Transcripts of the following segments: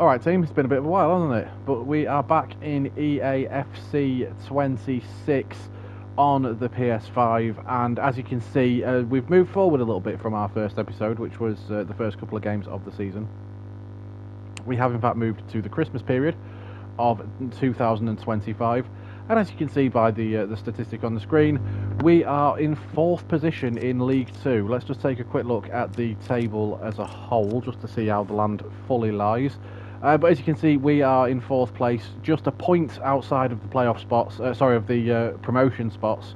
Alright team, it's been a bit of a while, hasn't it? But we are back in Eafc 26 on the PS5, and as you can see, we've moved forward a little bit from our first episode, which was the first couple of games of the season. We have in fact moved to the Christmas period of 2025, and as you can see by the statistic on the screen, we are in 4th position in League 2. Let's just take a quick look at the table as a whole, just to see how the land fully lies. But as you can see, we are in 4th place, just a point outside of the playoff spots, of the promotion spots.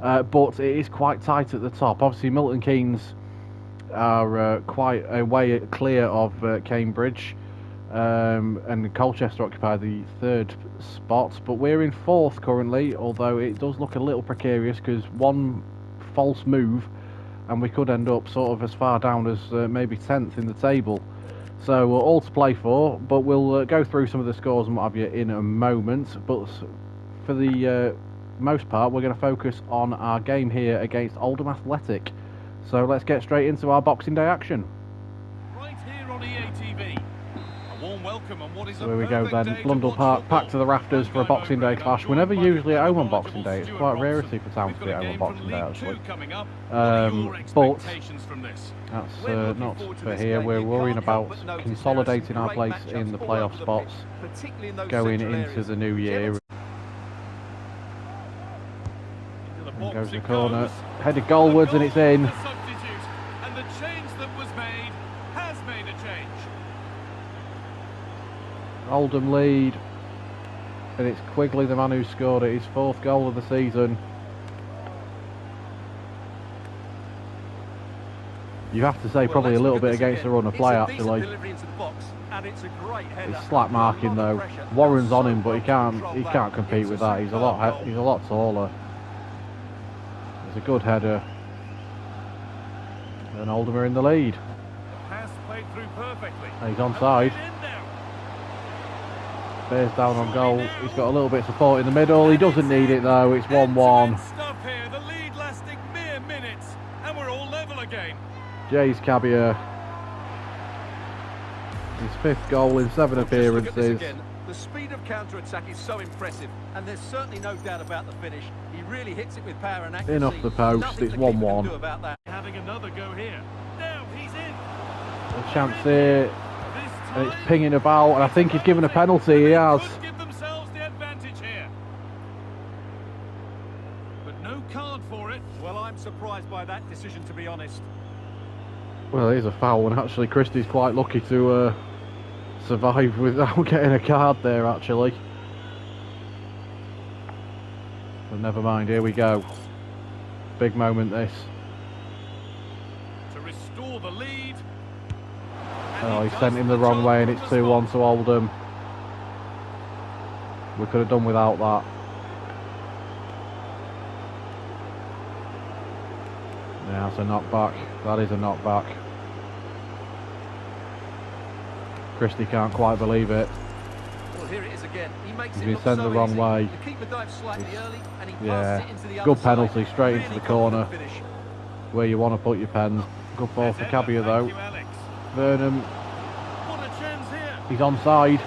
But it is quite tight at the top. Obviously, Milton Keynes are quite a way clear of Cambridge, and Colchester occupy the 3rd spot. But we're in 4th currently, although it does look a little precarious because one false move and we could end up sort of as far down as maybe 10th in the table. So we're all to play for, but we'll go through some of the scores and what have you in a moment. But for the most part, we're going to focus on our game here against Oldham Athletic. So let's get straight into our Boxing Day action. Right here on EATV. A warm welcome on what is So here we go then, Blundell Park packed to the rafters for a Boxing Day clash. We're never usually at home on Boxing Day. It's quite a rarity for Town to be at home on Boxing Day actually. But that's not for here. We're worrying about consolidating our place in the playoff spots going into the new year. And goes the corner, headed goalwards, and it's in. And the change that was made has made a change. Oldham lead, and it's Quigley the man who scored it, his 4th goal of the season. You have to say probably a little bit against the run of play actually. He's slack marking though. Warren's on him, but he can't compete with that. He's a lot taller. It's a good header. And Oldham are in the lead. Pass played through perfectly. And he's onside. Bears down on goal. He's got a little bit of support in the middle. He doesn't need it though. It's 1-1. Stuff here. The lead lasting mere minutes, and we're all level again. Jay's Caballé, his 5th goal in 7 appearances. The speed of counter-attack is so impressive, and there's certainly no doubt about the finish. He really hits it with power and accuracy. In off the post, it's 1-1. Having another go here. Now he's in. A chance here, and it's pinging about, and I think he's given a penalty. He has. Could give themselves the advantage here. But no card for it. Well, I'm surprised by that decision, to be honest. Well, it is a foul, and actually Christie's quite lucky to survive without getting a card there, actually. But never mind, here we go. Big moment, this. To restore the lead. Oh, he sent him the wrong way, and it's 2-1 to Oldham. We could have done without that. Yeah, that's a knockback. That is a knockback. Christie can't quite believe it. Well, here it is again. He makes He's it been look sent so the wrong easy. way. The keeper dives slightly early, and he Yeah, passes it into the good other side. penalty straight into Really the corner. confident finish. Where you want to put your pens. Good ball for Caballé though. Thank you, Alex. Burnham, What a chance here. he's onside.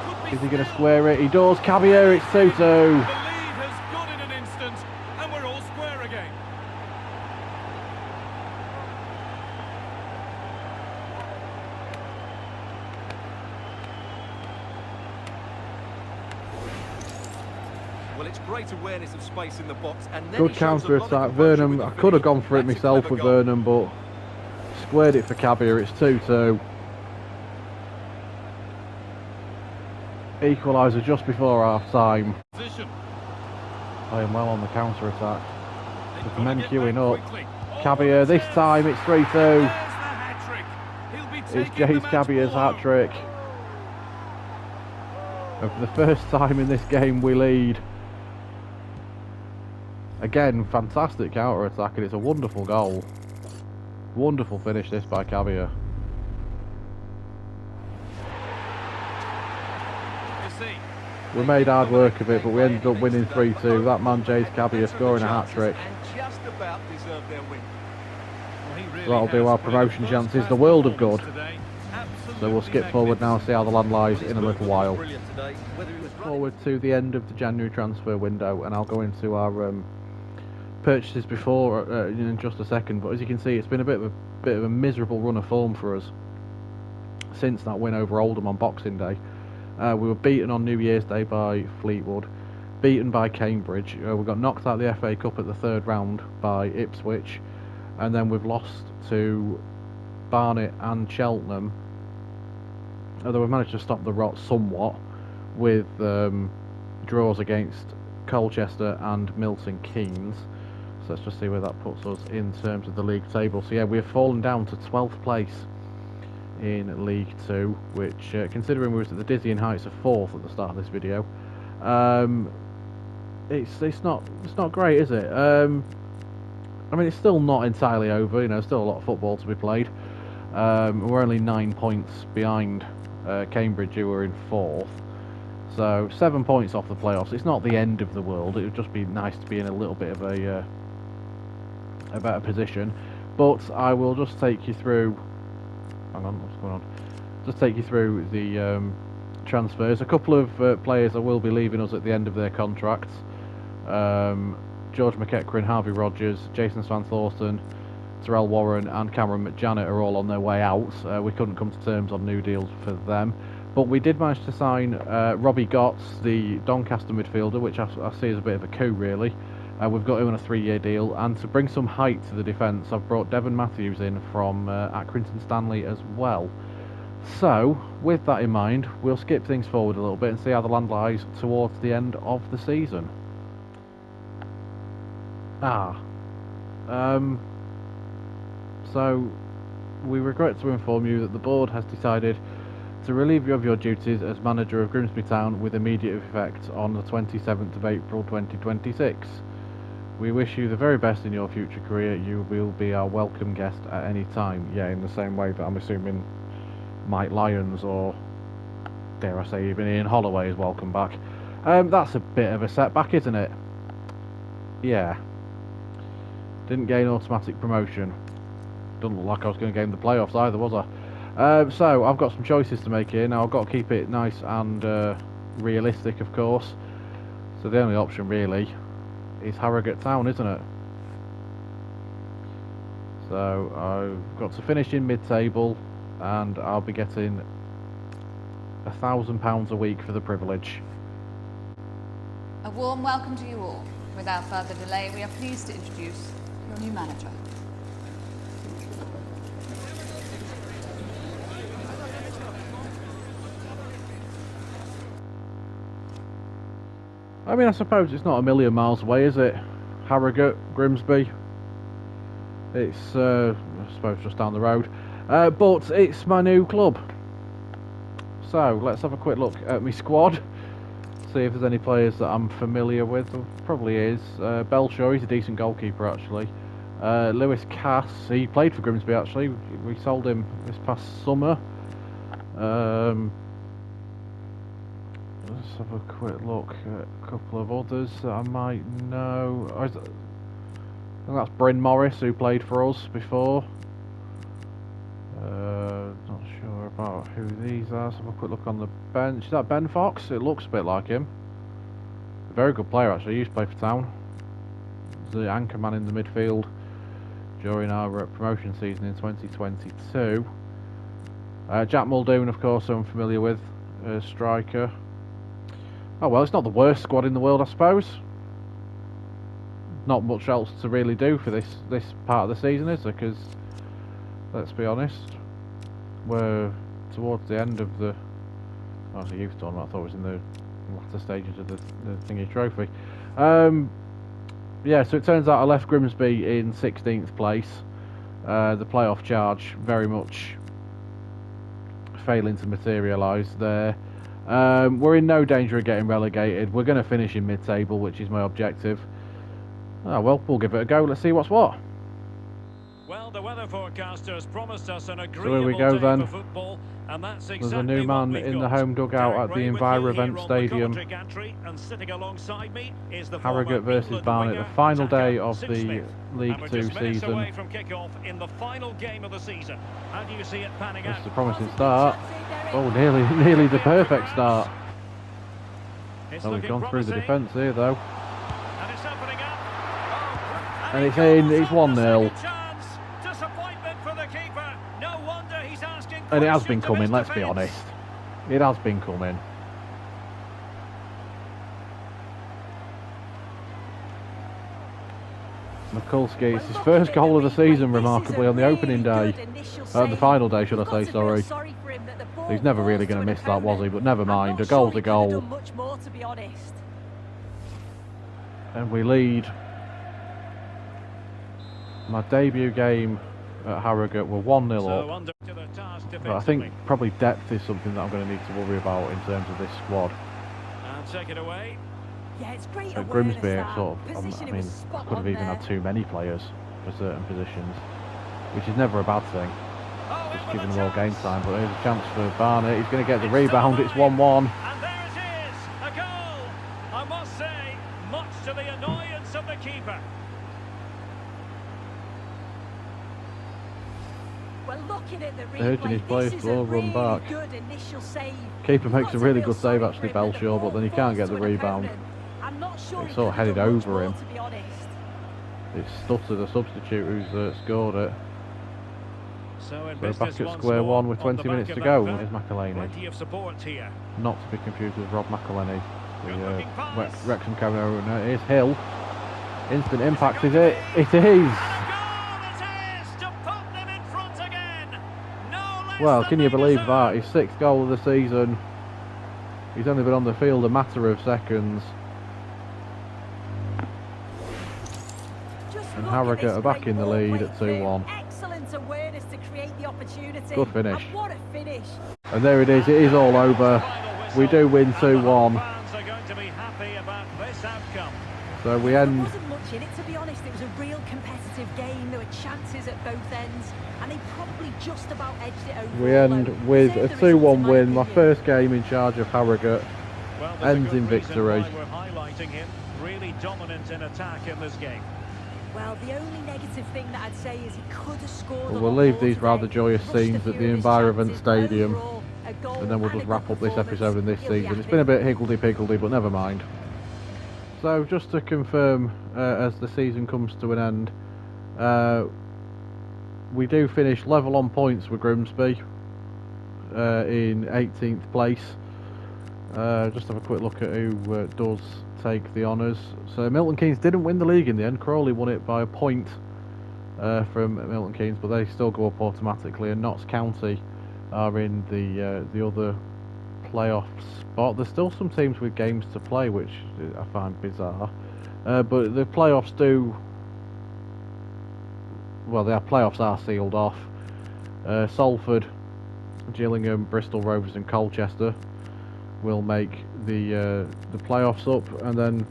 Could be Is he going to still. square it? He does. Caballé, it's 2-2. The lead has gone in an instant, and we're all square again. Well, it's great awareness of space in the box, and then Good he shows a lot of counter-attack. composure Burnham, with the I could have finish. gone for it That's a myself clever with goal. Burnham, but squared it for Caballé. It's 2-2. Equaliser just before half-time. Position. Playing well on the counter-attack. They've With got men to get queuing back up. quickly. Caballé, this time it's 3-2. There's the hat-trick. He'll be It's taking Jay's the match Caballé's ball home. hat-trick. And for the first time in this game we lead. Again, fantastic counter-attack, and it's a wonderful goal. Wonderful finish this by Caballé. You see, We made hard work of it, but we ended up winning 3-2. That man, Jay's Caballé, scoring a hat-trick. And just about deserved their win. well, he really That'll do has our played promotion a chances first-class the world of performance good. today. Absolutely So we'll skip forward now and see how the land lies in a little while. Brilliant today. Whether he was running Forward to the end of the January transfer window, and I'll go into our purchases before in just a second. But as you can see, it's been a bit of a miserable run of form for us since that win over Oldham on Boxing Day. We were beaten on New Year's Day by Fleetwood, beaten by Cambridge. We got knocked out of the FA Cup at the third round by Ipswich, and then we've lost to Barnet and Cheltenham. Although we've managed to stop the rot somewhat with draws against Colchester and Milton Keynes. So let's just see where that puts us in terms of the league table. So yeah, we've fallen down to 12th place in League 2, which considering we was at the dizzying heights of 4th at the start of this video, it's not great, is it? I mean, it's still not entirely over, you know, still a lot of football to be played. We're only 9 points behind Cambridge, who are in 4th. So 7 points off the playoffs. It's not the end of the world. It would just be nice to be in a little bit of a better position. But I will just take you through. Hang on, what's going on? Just take you through the transfers. A couple of players that will be leaving us at the end of their contracts. George McEachran, Harvey Rogers, Jason Svan-Thorsten, Terrell Warren and Cameron McJanet are all on their way out. We couldn't come to terms on new deals for them. But we did manage to sign Robbie Gotts, the Doncaster midfielder, which I see as a bit of a coup, really. We've got him on a 3-year deal, and to bring some height to the defence, I've brought Devon Matthews in from Accrington Stanley as well. So, with that in mind, we'll skip things forward a little bit and see how the land lies towards the end of the season. So, we regret to inform you that the board has decided to relieve you of your duties as manager of Grimsby Town with immediate effect on the 27th of April 2026. We wish you the very best in your future career. You will be our welcome guest at any time. Yeah, in the same way that I'm assuming Mike Lyons or, dare I say, even Ian Holloway is welcome back. That's a bit of a setback, isn't it? Yeah. Didn't gain automatic promotion. Doesn't look like I was going to gain the playoffs either, was I? So, I've got some choices to make here. Now, I've got to keep it nice and realistic, of course. So, the only option, really, is Harrogate Town, isn't it? So, I've got to finish in mid-table, and I'll be getting £1,000 a week for the privilege. A warm welcome to you all. Without further delay, we are pleased to introduce your new manager. I mean, I suppose it's not a million miles away, is it? Harrogate, Grimsby. It's, I suppose, just down the road. But it's my new club. So, let's have a quick look at my squad. See if there's any players that I'm familiar with. There probably is. Belshaw, he's a decent goalkeeper, actually. Lewis Cass, he played for Grimsby, actually. We sold him this past summer. Let's have a quick look at a couple of others that I might know. I think that's Bryn Morris, who played for us before. Not sure about who these are. Let's have a quick look on the bench. Is that Ben Fox? It looks a bit like him. A very good player, actually. He used to play for Town. He's the anchor man in the midfield during our promotion season in 2022. Jack Muldoon, of course, who I'm familiar with, striker. Oh well, it's not the worst squad in the world, I suppose. Not much else to really do for this part of the season, is there? Because, let's be honest, we're towards the end of the... Oh, it's a youth tournament. I thought it was in the latter stages of the thingy trophy. Yeah, so it turns out I left Grimsby in 16th place. The playoff charge very much failing to materialise there. We're in no danger of getting relegated. We're going to finish in mid-table, which is my objective. Oh, well, we'll give it a go. Let's see what's what. Well, the weather forecasters promised us an So here agreeable we go day then. for football, And that's There's exactly a new man what we've in the got. home dugout Derek at the Ray with Enviro you Event here on the Stadium. commentary gantry, and sitting alongside me is the Harrogate former versus England Barnet, the winger, final attacker, day of Sim the Smith. League And we're 2 just minutes season. away from kick-off in the final game of the season. How do you see it panning out? It's a promising start. Oh, nearly the perfect start. It's Oh, we've looking gone through the promising. defence here, though. And it's opening up. Oh, And it's he in, goes it's on the 1-0. second chance. Disappointment for the keeper. No wonder he's asking And it has been questions of his coming, let's be defence. honest. It has been coming. Mikulski, it's his first goal of the season, remarkably, on the opening day. The final day, should I say, sorry. He's never really going to miss that, was he? But never mind, a goal's a goal. And we lead. My debut game at Harrogate were 1-0 So up. under to the task But I think defensively. probably depth is something that I'm going to need to worry about in terms of this squad. And take it away. Yeah, it's great At Grimsby, I could have even had too many players for certain positions, which is never a bad thing, Oh, just in giving with them a all game chance. time. But here's a chance for Barnet. He's going to get the It's rebound. still It's alive. 1-1. And there it is, a goal. I must say, much to the annoyance of the keeper. Well, looking at the Urging his replay, players this is to all a run really back. good initial save. Keeper You've makes got a to really feel good sorry save for actually, him that the Belshaw, but ball then he can't get falls the to an rebound. opponent. I'm not sure He he sort of could have headed done much over more, him. to be honest. It's Stutter, the substitute, who's scored it. So in So business back at once square more one with on the 20 minutes back to of go. that Here's goal. McElhaney. Plenty of support here. Not to be confused with Rob McElhaney, Good the looking pass. Wrexham camera owner. Here's Hill. Instant impact, is going it? to be? It is! And a goal it is to put them in front again. No less Well, than can you they believe deserve. that? His 6th goal of the season. He's only been on the field a matter of seconds. Just And look at Harrogate this are back great in the ball lead played at through. 2-1. Excellent awareness to create the opportunity. Good finish. And what a finish. And there it is all over. We do win 2-1. Fans are going to be happy about this outcome. So we There end. wasn't much in it, to be honest. It was a real competitive game. There were chances at both ends, and they probably just about edged it over. We end with a 2-1 win. My first game in charge of Harrogate. Well, there's Ends a good in reason victory. why we're highlighting him. Really dominant in attack in this game. Well, the only negative thing that I'd say is he could have scored. Well, a we'll lot leave more these today. rather joyous Rushed a scenes few at the of his Environment chances. Stadium. Overall, a goal And then we'll and just a wrap good up this performance. episode in this He'll be season. It's happy. been a bit higgledy-piggledy, but never mind. So, just to confirm, as the season comes to an end, we do finish level on points with Grimsby in 18th place. Just have a quick look at who does take the honours. So Milton Keynes didn't win the league in the end. Crawley won it by a point from Milton Keynes, but they still go up automatically. And Notts County are in the other playoff spot. There's still some teams with games to play, which I find bizarre. But the playoffs do. Well, their playoffs are sealed off. Salford, Gillingham, Bristol Rovers, and Colchester will make the playoffs up, and then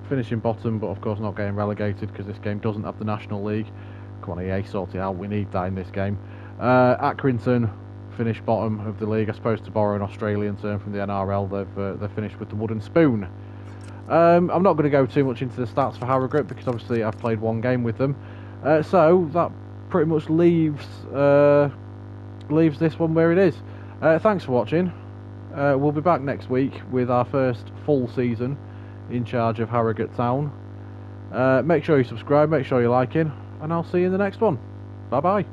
finishing bottom, but of course not getting relegated because this game doesn't have the National League. Come on, EA, sort it out. We need that in this game. Accrington finished bottom of the league. I suppose to borrow an Australian term from the NRL, they've finished with the wooden spoon. I'm not going to go too much into the stats for Harrogate because obviously I've played one game with them. So that pretty much leaves this one where it is. Thanks for watching. We'll be back next week with our first full season in charge of Harrogate Town. Make sure you subscribe, make sure you're liking, and I'll see you in the next one. Bye bye.